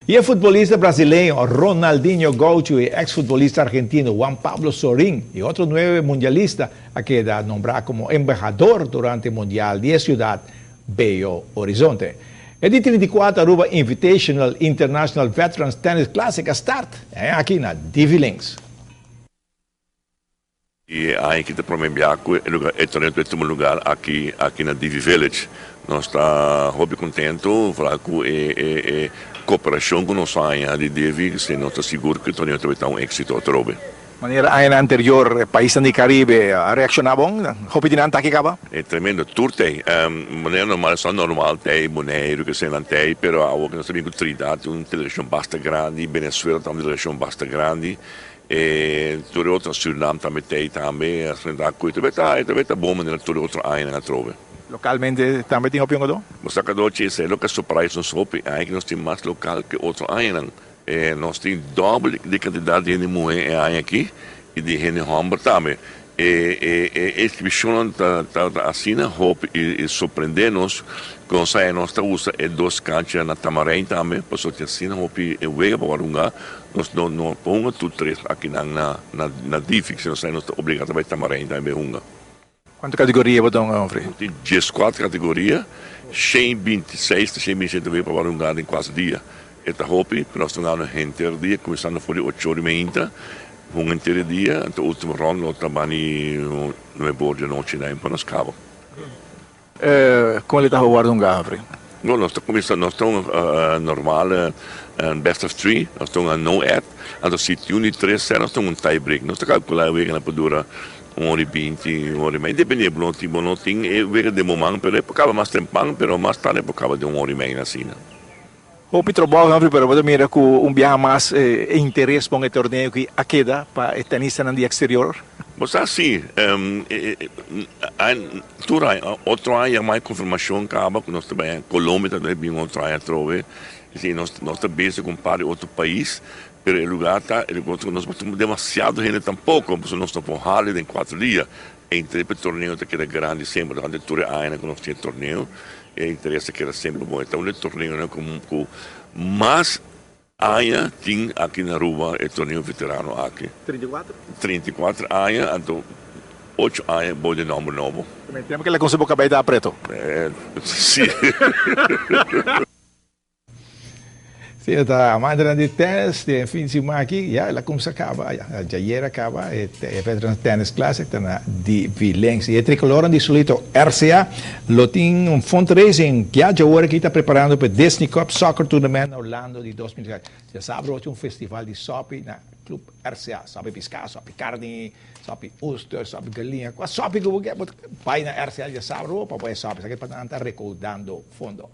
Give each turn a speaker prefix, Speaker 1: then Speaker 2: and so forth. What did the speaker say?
Speaker 1: E o futebolista brasileiro Ronaldinho Gaucho e ex-futbolista argentino Juan Pablo Sorín e outro 9 mundialista a queda nombrado como embajador durante o Mundial de Ciudad Belo Horizonte. E di 34 Aruba Invitational International Veterans Tennis Classic a start aqui na Divi Links.
Speaker 2: E anche per me è tornato in primo lugar aqui na Divi Village. Nós estamos muito contentes com a cooperação com nós de Divi, se nós estamos seguros que tornamos ter êxito outra vez.
Speaker 3: Maneira a anterior país do Caribe reaccionava bom, hopi din antaki kaba.
Speaker 2: É tremendo turte, maneira normal só normal tem boneiro que se não tem, pero a que nós temos Trinidad uma delegação bastante grande, Venezuela tem uma delegação bastante grande. E tutte le altre Suriname também a gente dá coisa também bom maneira tutte le altre ainda trove.
Speaker 3: Localmente também tem opinião do?
Speaker 2: Mas acá doce é lo que surpresa nos hopi, aí nós temos mais local que outro ainda. Nós temos doble de quantidade de mulher aqui e de gente homem também. E exibição da assim hopi e surpreender-nos com essa nossa usa é dois canchas na Tamarém também, para só ter assim hopi e vega para lugar. Nós não pomos tudo três aqui na Divi, se nós estamos obrigados a ir Tamarém também hunga.
Speaker 3: Quantas categorias você tem?
Speaker 2: Tem 14 categorias, 126, 127 vezes para lugar em quase dia. Esta hopi, nós estamos no inteiro dia, começando por 8h30, um inteiro dia, até o último round, nós trabalhamos no bordo de noite, para nós cabo.
Speaker 3: Como ele está jogando um gafre?
Speaker 2: Não, nós estamos começando, nós estamos normal, best of 3, nós estamos no ad, então se tem 1 e 3, nós estamos um tie break, nós estamos calculando a para durar 1h20, 1h30, independente do tipo, não tem, é de momento, pero acaba mais tempo, pero mais tarde acaba de 1h30 assim.
Speaker 3: O Petrobras, pero você mira com viaja mais interesse para o torneio que a queda para o tenista no exterior?
Speaker 2: Mas assim, outro ano mais confirmação acaba, que nós também, Colômbia também, outro ano trove, nós estamos bem com outro país, pero o lugar está, nós temos demasiado gente tampouco, porque nós estamos com Harley em 4 dias, entre o torneio que era grande sempre, durante todo o ano que nós tínhamos torneio, e interessa que era sempre bom. Então, o torneio é com mais anos tem aqui na Aruba, o torneio veterano aqui.
Speaker 3: 34?
Speaker 2: 34 anos, então 8 anos, bom de nome novo.
Speaker 3: Também temos que ele conseguiu acabar de preto.
Speaker 2: Sim.
Speaker 1: Sim, está mandando de tênis, de fim de semana aqui, já ela começa a acabar, já acaba, é Veterans Tennis Classic, está na Divi Links. E o tricolor de solito RCA, lo tem fundraising, que já agora que está preparando para o Disney Cup Soccer Tournament Orlando de 2020. Já sabe, hoje um festival de sopi na Club RCA, sopi pescado, sopi carne, sopi oyster, sopi galinha, quase sopi que você vai na RCA, já sabe, para poder sopi, para estar recaudando fundo.